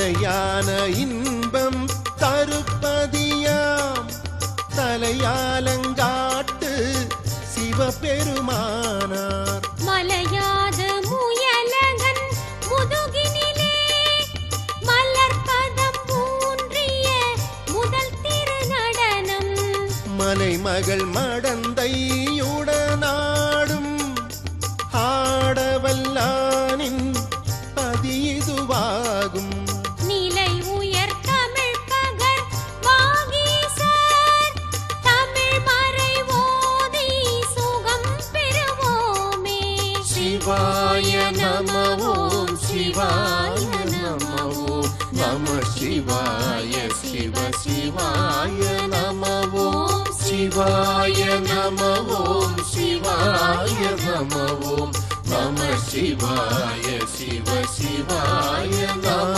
நிலையான இன்பம் தருப்பதியாம் தலையாலங்காட்டு சிவபெருமானார். மலையாத முயலகன் முதுகினிலே மலர்பதம் ஊன்றிய முதல் திருநடனம். மலைமகள் மடந்தையுடனாடும் ஆடவல்லானின் பதியுதுவாகும். நிலை உயர் தமிழ் பகர் வாகீசர் தமிழ் மறை ஓதி சுகம் பெறுவோமே. சிவாய நம ஓம் சிவாய நம ஓம் நம சிவாய சிவ சிவாய நம ஓம் சிவாய நம ஓம் சிவாய நம ஓம் நம சிவாய சிவ சிவாய நம